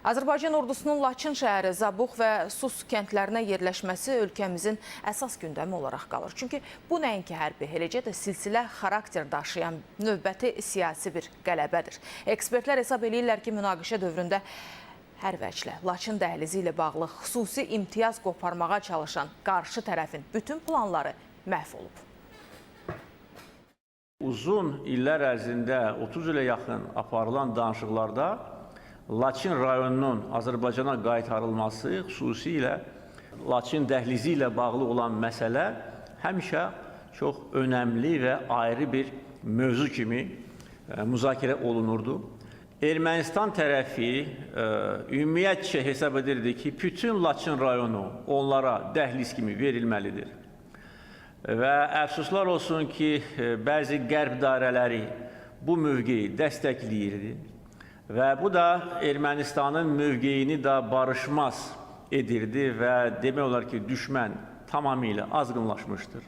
Azərbaycan ordusunun Laçın şəhəri, Zabux və Sus kəndlərinə yerləşməsi ölkəmizin əsas gündəmi olaraq qalır. Çünki bu nəinki hərbi, eləcə də silsilə xarakter daşıyan növbəti siyasi bir qələbədir. Ekspertlər hesab edirlər ki, münaqişə dövründə hər vəclə Laçın dəhlizi ilə bağlı xüsusi imtiyaz qoparmağa çalışan qarşı tərəfin bütün planları məhv olub. Uzun illər ərzində 30 ilə yaxın aparılan danışıqlarda Laçın rayonunun Azərbaycana qaytarılması, xüsusilə Laçın dəhlizi ilə bağlı olan məsələ həmişə çox önəmli və ayrı bir mövzu kimi müzakirə olunurdu. Ermənistan tərəfi ümumiyyətcə hesab edirdi ki, bütün Laçın rayonu onlara dəhliz kimi verilməlidir. Və əfsuslar olsun ki, bəzi qərb dairələri bu mövqeyi dəstəkləyirdi. Və bu da Ermənistanın mövqeyini də barışmaz edirdi və demək olar ki, düşmən tamamilə azğınlaşmışdır.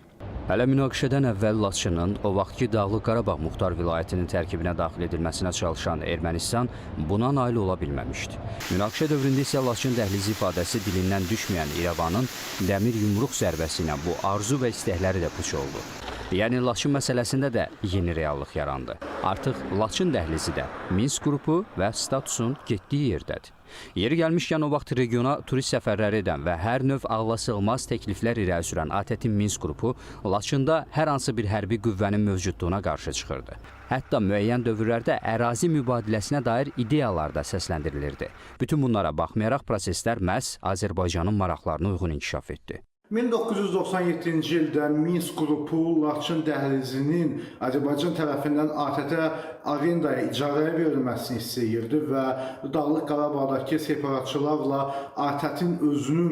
Hələ münaqişədən əvvəl Laçının o vaxtki Dağlıq Qarabağ Muxtar Vilayətinin tərkibinə daxil edilməsinə çalışan Ermənistan buna nail ola bilməmişdi. Münaqişə dövründə isə Laçın dəhlizi ifadəsi dilindən düşməyən İrəvanın dəmir yumruq zərbəsi ilə bu arzu və istəkləri də puç oldu. Yəni Laçın məsələsində də yeni reallıq yarandı. Artıq Laçın dəhlizi də Minsk qrupu və statusun getdiyi yerdədir. Yeri gəlmişkən o vaxt regiona turist səfərləri edən və hər növ ağla sığmaz təkliflər irəli sürən ATƏT-in Minsk qrupu Laçında hər hansı bir hərbi qüvvənin mövcudluğuna qarşı çıxırdı. Hətta müəyyən dövrlərdə ərazi mübadiləsinə dair ideyalar da səsləndirilirdi. Bütün bunlara baxmayaraq proseslər məhz Azərbaycanın maraqlarına uyğun inkişaf etdi. 1997-ci ildə Minsk qrupu Laçın dəhlizinin Azərbaycan tərəfindən ATƏT-ə arendaya icarəyə verilməsini istəyirdi və Dağlıq Qarabağdakı separatçılarla ATƏT-in özünün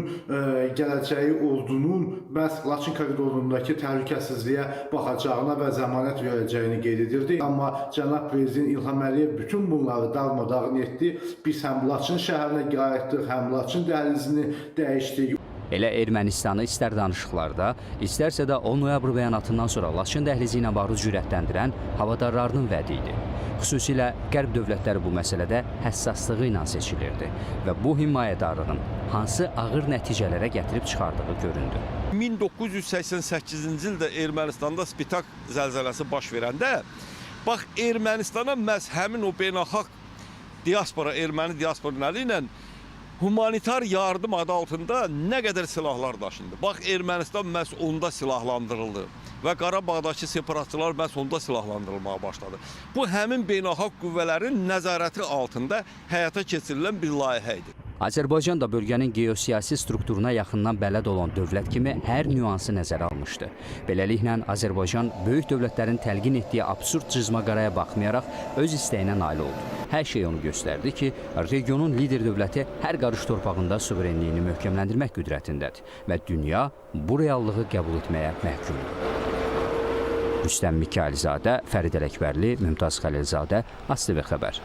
gələcəyi ordunun məhz Laçın koridorundakı təhlükəsizliyə baxacağına və zəmanət verəcəyini qeyd edirdi. Amma cənab prezident İlham Əliyev bütün bunları darmadağın etdi. Biz həm Laçın şəhərinə qayıtdıq, həm Laçın dəhlizini dəyişdik. Elə Ermənistanı istər danışıqlarda, istərsə də 10 noyabr bəyanatından sonra Laçın dəhlizi ilə bağlı cürətdəndirən havadarlarının vədi idi. Xüsusilə Qərb dövlətləri bu məsələdə həssaslığı ilə seçilirdi və bu himayədarlığın hansı ağır nəticələrə gətirib çıxardığı göründü. 1988-ci ildə Ermənistanda Spitak zəlzələsi baş verəndə, bax Ermənistana məhz həmin o beynəlxalq diaspora, erməni diasporaları ilə humanitar yardım adı altında nə qədər silahlar daşındı. Bax, Ermənistan məhz onda silahlandırıldı və Qarabağdakı separatçılar məhz onda silahlandırılmağa başladı. Bu, həmin beynəlxalq qüvvələrin nəzarəti altında həyata keçirilən bir layihə idi. Azərbaycan da bölgənin geosiyasi strukturuna yaxından bələd olan dövlət kimi hər nüansı nəzərə almışdı. Beləliklə, Azərbaycan böyük dövlətlərin təlqin etdiyi absurd cızmaqaraya baxmayaraq öz istəyinə nail oldu. Hər şey onu göstərdi ki, regionun lider dövləti hər qarış torpağında suverenliyini möhkəmləndirmək qüdrətindədir və dünya bu reallığı qəbul etməyə məhkumdur. Rüstəm Mikayılzadə, Fərid Ələkbərli, Mümtaz Xəlilzadə, ASTV Xəbər.